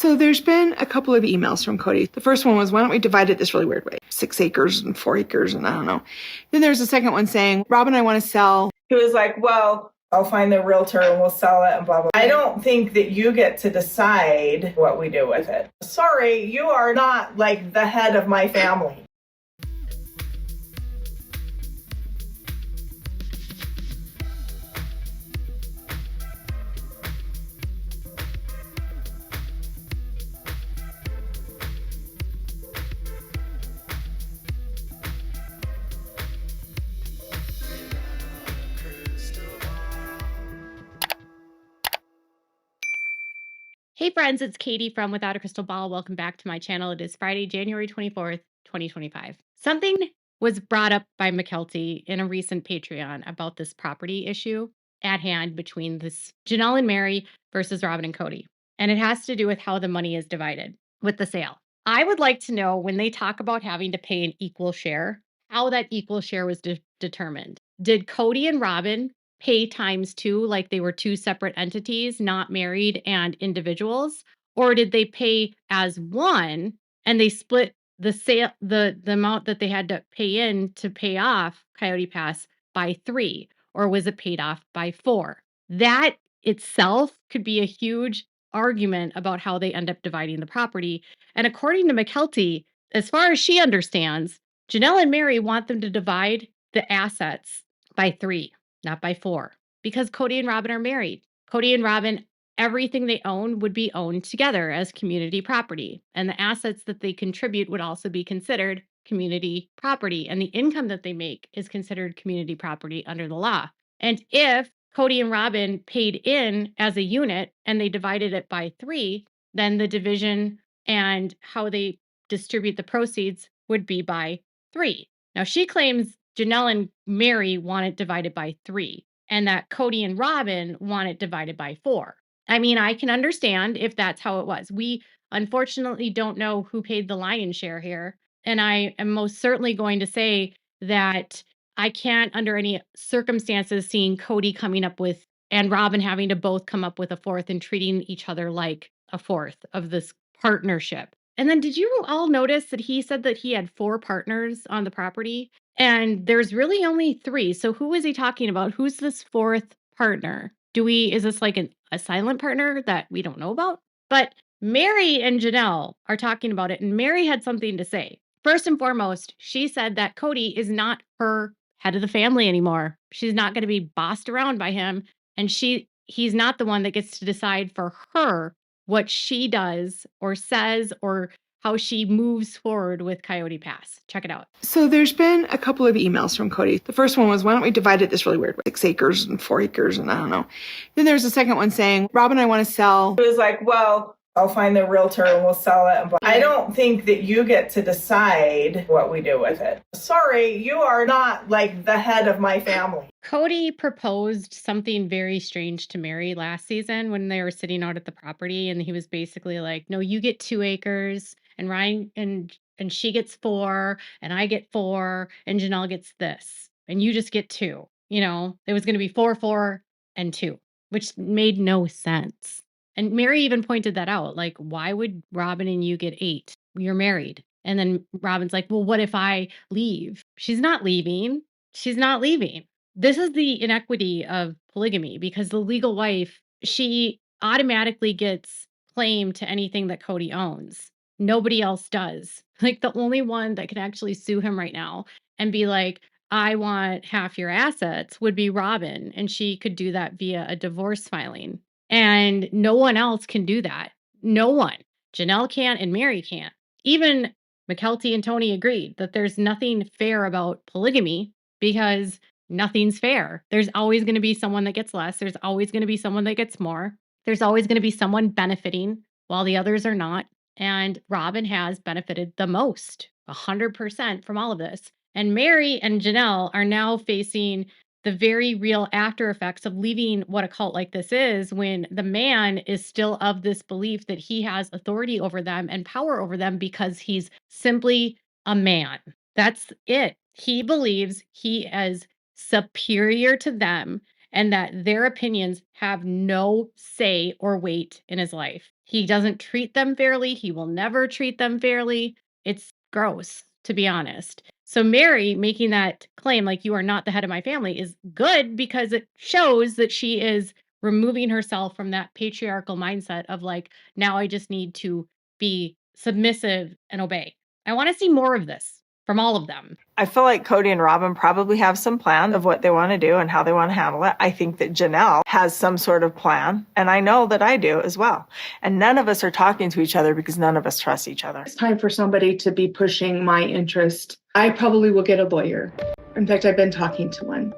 So there's been a couple of emails from Kody. The first one was, why don't we divide it this really weird way? 6 acres and 4 acres and I don't know. Then there's a second one saying, Rob and I want to sell. He was like, well, I'll find the realtor and we'll sell it and blah, blah. I don't think that you get to decide what we do with it. Sorry, you are not like the head of my family. Hey friends, it's Katie from Without a Crystal Ball. Welcome back to my channel. It is Friday, January 24th, 2025. Something was brought up by McKelty in a recent Patreon about this property issue at hand between this Janelle and Meri versus Robin and Kody. And it has to do with how the money is divided with the sale. I would like to know, when they talk about having to pay an equal share, how that equal share was determined. Did Kody and Robin pay ×2, like they were two separate entities, not married and individuals? Or did they pay as one and they split the sale, the amount that they had to pay in to pay off Coyote Pass by 3? Or was it paid off by 4? That itself could be a huge argument about how they end up dividing the property. And according to McKelty, as far as she understands, Janelle and Meri want them to divide the assets by 3, not by 4, because Kody and Robin are married. Kody and Robin, everything they own would be owned together as community property. And the assets that they contribute would also be considered community property. And the income that they make is considered community property under the law. And if Kody and Robin paid in as a unit and they divided it by 3, then the division and how they distribute the proceeds would be by 3. Now, she claims Janelle and Meri want it divided by 3 and that Kody and Robin want it divided by 4. I mean, I can understand if that's how it was. We unfortunately don't know who paid the lion's share here. And I am most certainly going to say that I can't, under any circumstances, seeing Kody coming up with and Robin having to both come up with a 4th and treating each other like a 4th of this partnership. And then did you all notice that he said that he had 4 partners on the property? And there's really only 3. So who is he talking about? Who's this 4th partner? Is this like a silent partner that we don't know about? But Meri and Janelle are talking about it, and Meri had something to say. First and foremost, she said that Kody is not her head of the family anymore. She's not going to be bossed around by him, and he's not the one that gets to decide for her what she does or says or how she moves forward with Coyote Pass. Check it out. So there's been a couple of emails from Kody. The first one was, why don't we divide it this really weird way? 6 acres and 4 acres and I don't know. Then there's a second one saying, Rob and I want to sell. He was like, well, I'll find the realtor and we'll sell it and blah. I don't think that you get to decide what we do with it. Sorry, you are not like the head of my family. Kody proposed something very strange to Meri last season when they were sitting out at the property, and he was basically like, no, you get 2 acres and Ryan and she gets 4 and I get 4 and Janelle gets this and you just get 2. You know, it was going to be 4, 4 and 2, which made no sense. And Meri even pointed that out. Like, why would Robin and you get 8? You're married. And then Robin's like, well, what if I leave? She's not leaving. She's not leaving. This is the inequity of polygamy, because the legal wife, she automatically gets claim to anything that Kody owns. Nobody else does. Like, the only one that can actually sue him right now and be like, I want half your assets would be Robin. And she could do that via a divorce filing. And no one else can do that. No one. Janelle can't and Meri can't. Even McKelty and Tony agreed that there's nothing fair about polygamy because nothing's fair. There's always going to be someone that gets less. There's always going to be someone that gets more. There's always going to be someone benefiting while the others are not. And Robin has benefited the most, 100% from all of this. And Meri and Janelle are now facing the very real after effects of leaving what a cult like this is, when the man is still of this belief that he has authority over them and power over them because he's simply a man. That's it. He believes he is superior to them and that their opinions have no say or weight in his life. He doesn't treat them fairly. He will never treat them fairly. It's gross, to be honest. So Meri making that claim, like, you are not the head of my family, is good because it shows that she is removing herself from that patriarchal mindset of like, now I just need to be submissive and obey. I want to see more of this from all of them. I feel like Kody and Robin probably have some plan of what they want to do and how they want to handle it. I think that Janelle has some sort of plan, and I know that I do as well. And none of us are talking to each other because none of us trust each other. It's time for somebody to be pushing my interest. I probably will get a lawyer. In fact, I've been talking to one.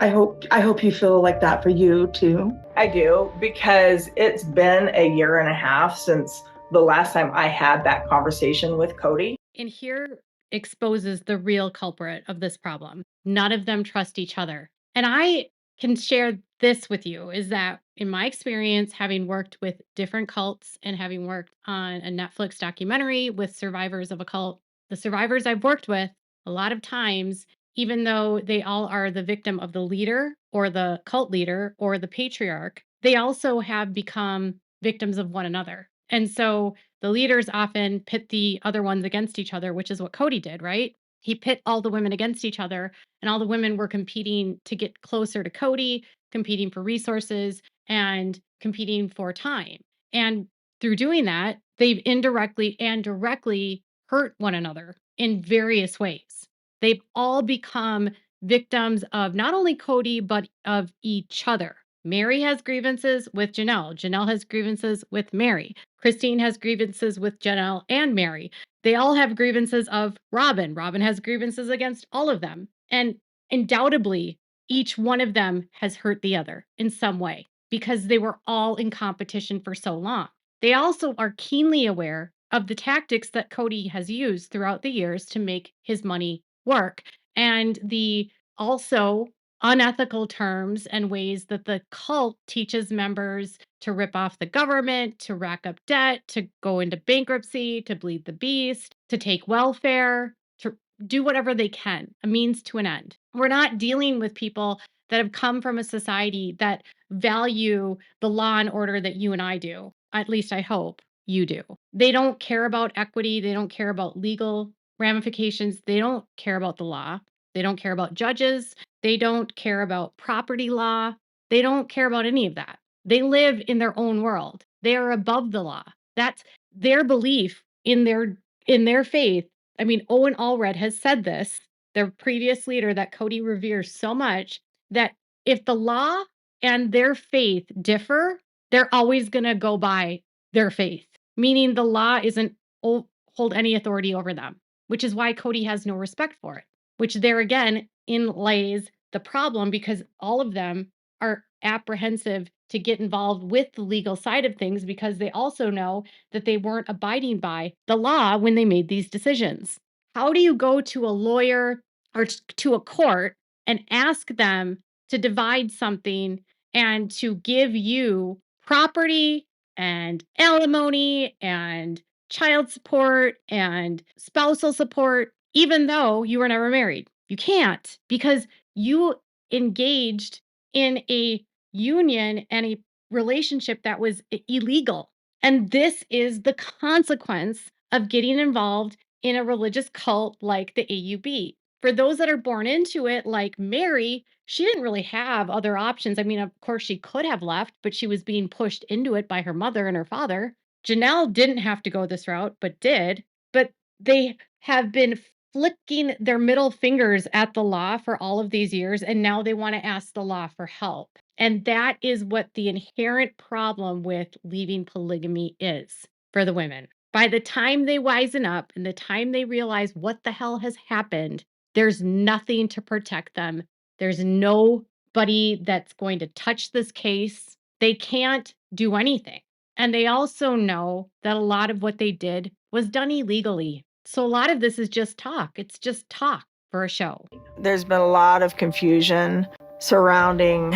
I hope you feel like that for you too. I do, because it's been a year and a half since the last time I had that conversation with Kody. And here exposes the real culprit of this problem. None of them trust each other. And I can share this with you, is that in my experience, having worked with different cults and having worked on a Netflix documentary with survivors of a cult, the survivors I've worked with, a lot of times, even though they all are the victim of the leader or the cult leader or the patriarch, they also have become victims of one another. And so the leaders often pit the other ones against each other, which is what Kody did, right? He pit all the women against each other, and all the women were competing to get closer to Kody, competing for resources and competing for time. And through doing that, they've indirectly and directly hurt one another in various ways. They've all become victims of not only Kody, but of each other. Meri has grievances with Janelle. Janelle has grievances with Meri. Christine has grievances with Janelle and Meri. They all have grievances of Robin. Robin has grievances against all of them. And undoubtedly, each one of them has hurt the other in some way because they were all in competition for so long. They also are keenly aware of the tactics that Kody has used throughout the years to make his money work, and the also unethical terms and ways that the cult teaches members to rip off the government, to rack up debt, to go into bankruptcy, to bleed the beast, to take welfare, to do whatever they can, a means to an end. We're not dealing with people that have come from a society that value the law and order that you and I do. At least I hope you do. They don't care about equity. They don't care about legal ramifications. They don't care about the law. They don't care about judges. They don't care about property law. They don't care about any of that. They live in their own world. They are above the law. That's their belief in their faith. I mean, Owen Allred has said this, their previous leader that Kody reveres so much, that if the law and their faith differ, they're always going to go by their faith, meaning the law isn't hold any authority over them, which is why Kody has no respect for it, which there again lays the problem, because all of them are apprehensive to get involved with the legal side of things because they also know that they weren't abiding by the law when they made these decisions. How do you go to a lawyer or to a court and ask them to divide something and to give you property and alimony and child support and spousal support, even though you were never married? You can't, because you engaged in a union and a relationship that was illegal. And this is the consequence of getting involved in a religious cult like the AUB. For those that are born into it, like Meri, she didn't really have other options. I mean, of course, she could have left, but she was being pushed into it by her mother and her father. Janelle didn't have to go this route, but did. But they have been flicking their middle fingers at the law for all of these years, and now they want to ask the law for help. And that is what the inherent problem with leaving polygamy is for the women. By the time they wisen up and the time they realize what the hell has happened, there's nothing to protect them. There's nobody that's going to touch this case. They can't do anything. And they also know that a lot of what they did was done illegally. So a lot of this is just talk. It's just talk for a show. There's been a lot of confusion surrounding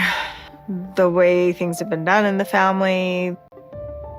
the way things have been done in the family,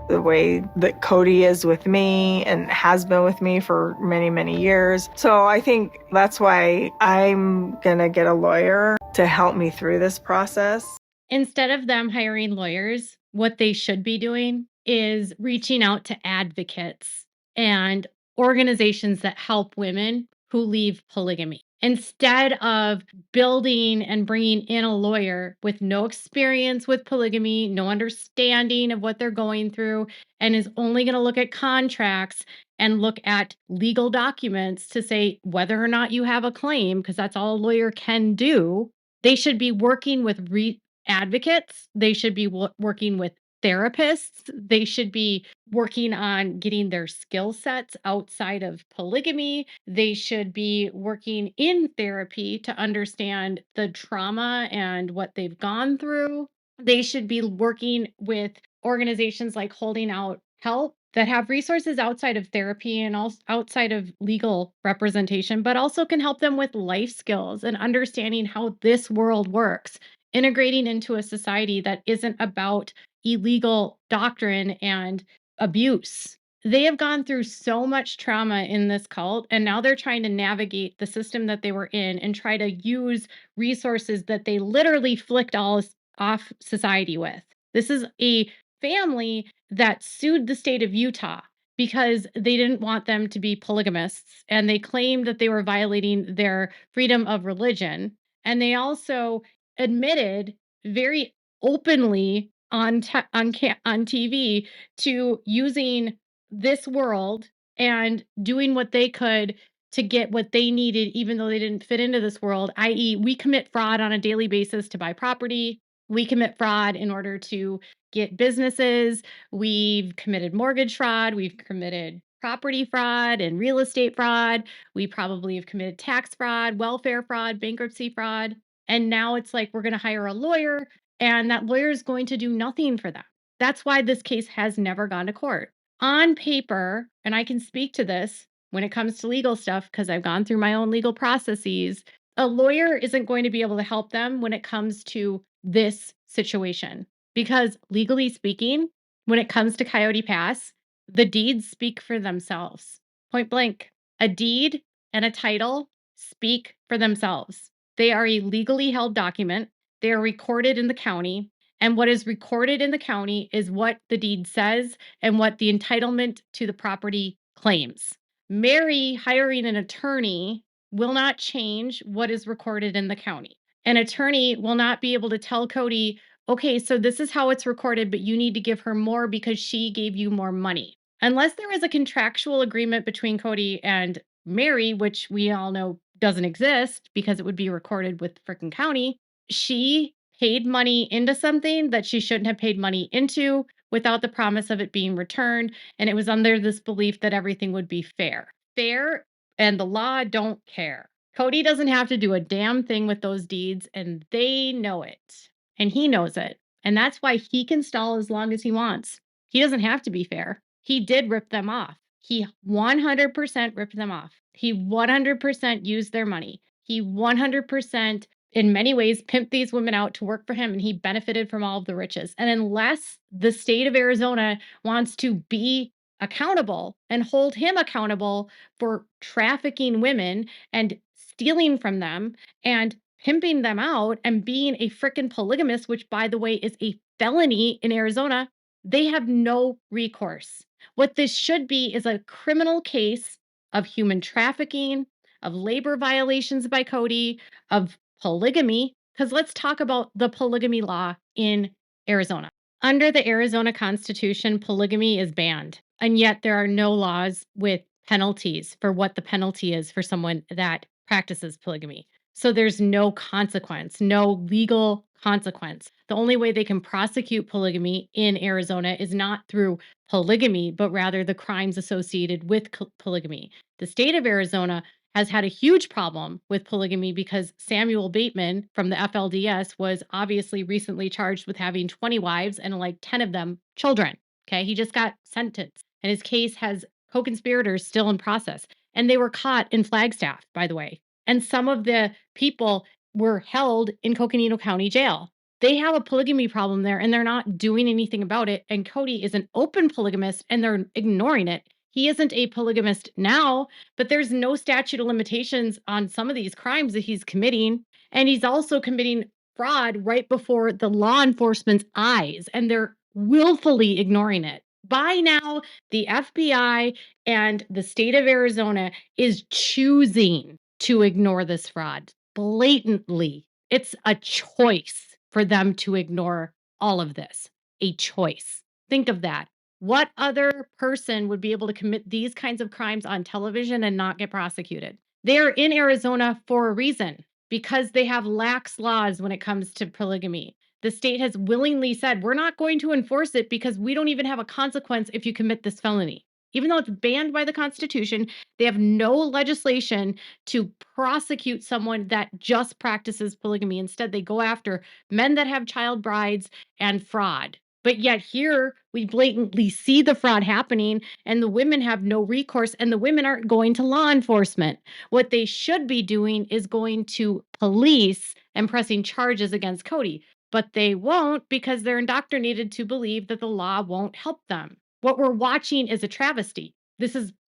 the way that Kody is with me and has been with me for many, many years. So I think that's why I'm going to get a lawyer. to help me through this process. Instead of them hiring lawyers, what they should be doing is reaching out to advocates and organizations that help women who leave polygamy. Instead of building and bringing in a lawyer with no experience with polygamy, no understanding of what they're going through, and is only going to look at contracts and look at legal documents to say whether or not you have a claim, because that's all a lawyer can do, they should be working with advocates. They should be working with therapists. They should be working on getting their skill sets outside of polygamy. They should be working in therapy to understand the trauma and what they've gone through. They should be working with organizations like Holding Out Help that have resources outside of therapy and also outside of legal representation, but also can help them with life skills and understanding how this world works, integrating into a society that isn't about illegal doctrine and abuse. They have gone through so much trauma in this cult, and now they're trying to navigate the system that they were in and try to use resources that they literally flicked all off society with. This is a family that sued the state of Utah because they didn't want them to be polygamists, and they claimed that they were violating their freedom of religion. And they also admitted very openly on TV to using this world and doing what they could to get what they needed, even though they didn't fit into this world, i.e., we commit fraud on a daily basis to buy property. We commit fraud in order to get businesses. We've committed mortgage fraud. We've committed property fraud and real estate fraud. We probably have committed tax fraud, welfare fraud, bankruptcy fraud. And now it's like we're going to hire a lawyer, and that lawyer is going to do nothing for them. That's why this case has never gone to court. On paper, and I can speak to this when it comes to legal stuff because I've gone through my own legal processes, a lawyer isn't going to be able to help them when it comes to this situation. Because legally speaking, when it comes to Coyote Pass, the deeds speak for themselves. Point blank. A deed and a title speak for themselves. They are a legally held document. They are recorded in the county. And what is recorded in the county is what the deed says and what the entitlement to the property claims. Meri hiring an attorney will not change what is recorded in the county. An attorney will not be able to tell Kody, okay, so this is how it's recorded, but you need to give her more because she gave you more money. Unless there is a contractual agreement between Kody and Meri, which we all know doesn't exist because it would be recorded with frickin' county, she paid money into something that she shouldn't have paid money into without the promise of it being returned. And it was under this belief that everything would be fair. Fair and the law don't care. Kody doesn't have to do a damn thing with those deeds, and they know it. And he knows it. And that's why he can stall as long as he wants. He doesn't have to be fair. He did rip them off. He 100% ripped them off. He 100% used their money. He 100% in many ways pimped these women out to work for him, and he benefited from all of the riches. And unless the state of Arizona wants to be accountable and hold him accountable for trafficking women and stealing from them and pimping them out and being a frickin' polygamist, which by the way is a felony in Arizona, they have no recourse. What this should be is a criminal case of human trafficking, of labor violations by Kody, of polygamy, because let's talk about the polygamy law in Arizona. Under the Arizona Constitution, polygamy is banned, and yet there are no laws with penalties for what the penalty is for someone that practices polygamy. So there's no consequence, no legal consequence. The only way they can prosecute polygamy in Arizona is not through polygamy, but rather the crimes associated with polygamy. The state of Arizona has had a huge problem with polygamy because Samuel Bateman from the FLDS was obviously recently charged with having 20 wives and like 10 of them children. Okay. He just got sentenced, and his case has co-conspirators still in process. And they were caught in Flagstaff, by the way. And some of the people were held in Coconino County Jail. They have a polygamy problem there, and they're not doing anything about it. And Kody is an open polygamist, and they're ignoring it. He isn't a polygamist now, but there's no statute of limitations on some of these crimes that he's committing. And he's also committing fraud right before the law enforcement's eyes, and they're willfully ignoring it. By now, the FBI and the state of Arizona is choosing to ignore this fraud blatantly. It's a choice for them to ignore all of this. A choice. Think of that. What other person would be able to commit these kinds of crimes on television and not get prosecuted? They're in Arizona for a reason, because they have lax laws when it comes to polygamy. The state has willingly said, we're not going to enforce it because we don't even have a consequence if you commit this felony. Even though it's banned by the Constitution, they have no legislation to prosecute someone that just practices polygamy. Instead, they go after men that have child brides and fraud. But yet here, we blatantly see the fraud happening, and the women have no recourse, and the women aren't going to law enforcement. What they should be doing is going to police and pressing charges against Kody. But they won't, because they're indoctrinated to believe that the law won't help them. What we're watching is a travesty.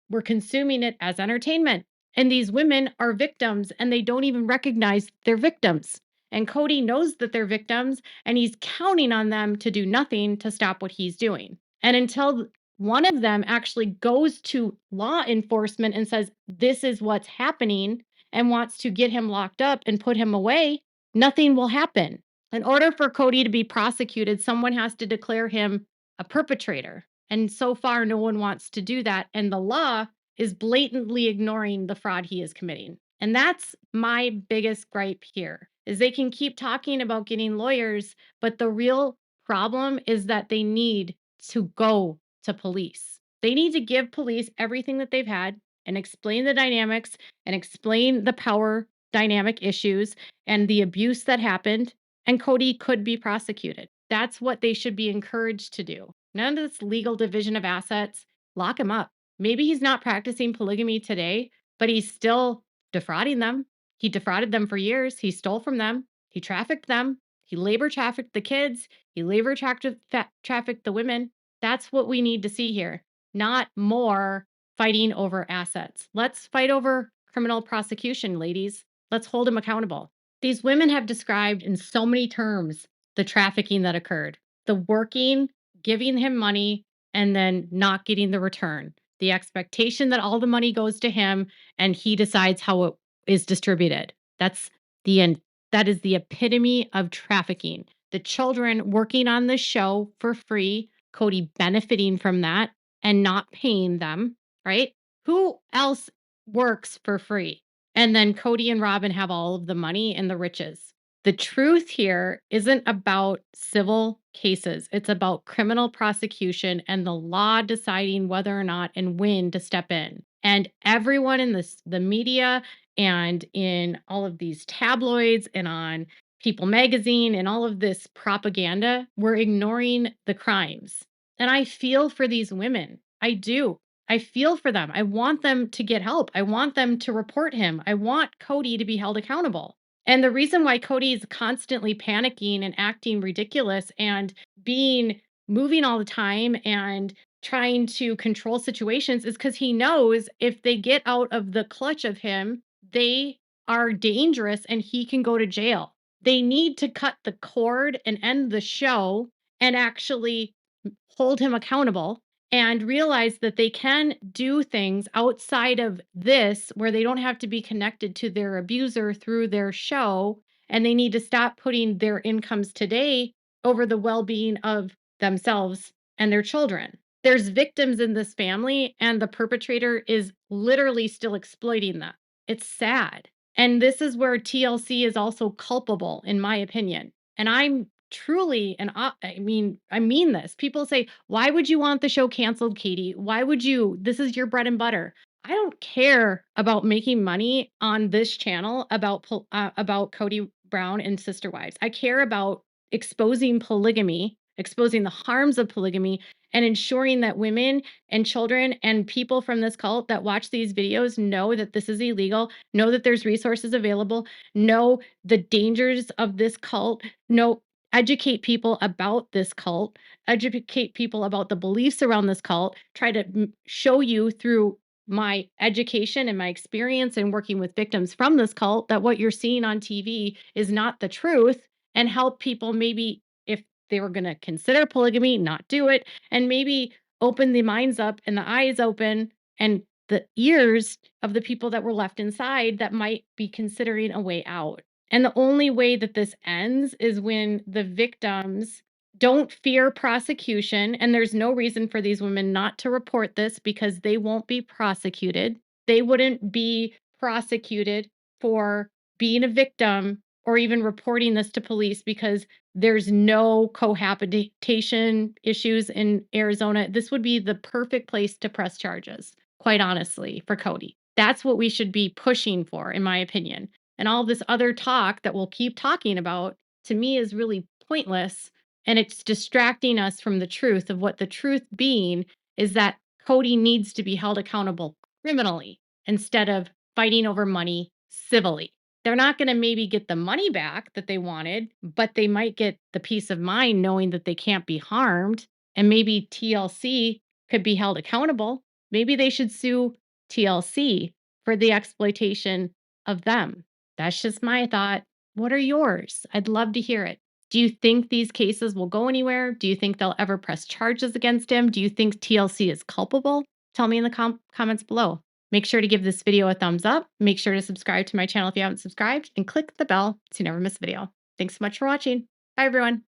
We're consuming it as entertainment. And these women are victims, and they don't even recognize they're victims. And Kody knows that they're victims, and he's counting on them to do nothing to stop what he's doing. And until one of them actually goes to law enforcement and says, this is what's happening, and wants to get him locked up and put him away, nothing will happen. In order for Kody to be prosecuted, someone has to declare him a perpetrator. And so far, no one wants to do that. And the law is blatantly ignoring the fraud he is committing. And that's my biggest gripe here, is they can keep talking about getting lawyers, but the real problem is that they need to go to police. They need to give police everything that they've had and explain the dynamics and explain the power dynamic issues and the abuse that happened, and Kody could be prosecuted. That's what they should be encouraged to do. None of this legal division of assets. Lock him up. Maybe he's not practicing polygamy today, but he's still defrauding them. He defrauded them for years. He stole from them. He trafficked them. He labor trafficked the kids. He labor trafficked the women. That's what we need to see here, not more fighting over assets. Let's fight over criminal prosecution, ladies. Let's hold him accountable. These women have described in so many terms the trafficking that occurred, the working, giving him money, and then not getting the return, the expectation that all the money goes to him and he decides how it is distributed. That's the end. That is the epitome of trafficking. The children working on the show for free, Kody benefiting from that and not paying them, right? Who else works for free? And then Kody and Robin have all of the money and the riches. The truth here isn't about civil cases. It's about criminal prosecution and the law deciding whether or not and when to step in. And everyone in the media and in all of these tabloids and on People magazine and all of this propaganda, we're ignoring the crimes. And I feel for these women. I do. I feel for them. I want them to get help. I want them to report him. I want Kody to be held accountable. And the reason why Kody is constantly panicking and acting ridiculous and moving all the time and trying to control situations is because he knows if they get out of the clutch of him, they are dangerous and he can go to jail. They need to cut the cord and end the show and actually hold him accountable and realize that they can do things outside of this where they don't have to be connected to their abuser through their show, and they need to stop putting their incomes today over the well-being of themselves and their children. There's victims in this family, and the perpetrator is literally still exploiting them. It's sad. And this is where TLC is also culpable, in my opinion. And I'm truly, and I mean this. People say, why would you want the show canceled, Katie? Why would you? This is your bread and butter. I don't care about making money on this channel about Kody Brown and Sister Wives. I care about exposing polygamy, exposing the harms of polygamy, and ensuring that women and children and people from this cult that watch these videos know that this is illegal, know that there's resources available, know the dangers of this cult, know educate people about this cult, educate people about the beliefs around this cult, try to show you through my education and my experience in working with victims from this cult that what you're seeing on TV is not the truth, and help people maybe, if they were going to consider polygamy, not do it, and maybe open the minds up and the eyes open and the ears of the people that were left inside that might be considering a way out. And the only way that this ends is when the victims don't fear prosecution. And there's no reason for these women not to report this because they won't be prosecuted. They wouldn't be prosecuted for being a victim or even reporting this to police because there's no cohabitation issues in Arizona. This would be the perfect place to press charges, quite honestly, for Kody. That's what we should be pushing for, in my opinion. And all this other talk that we'll keep talking about, to me, is really pointless. And it's distracting us from the truth of what the truth being is that Kody needs to be held accountable criminally instead of fighting over money civilly. They're not going to maybe get the money back that they wanted, but they might get the peace of mind knowing that they can't be harmed. And maybe TLC could be held accountable. Maybe they should sue TLC for the exploitation of them. That's just my thought. What are yours? I'd love to hear it. Do you think these cases will go anywhere? Do you think they'll ever press charges against him? Do you think TLC is culpable? Tell me in the comments below. Make sure to give this video a thumbs up. Make sure to subscribe to my channel if you haven't subscribed, and click the bell so you never miss a video. Thanks so much for watching. Bye, everyone.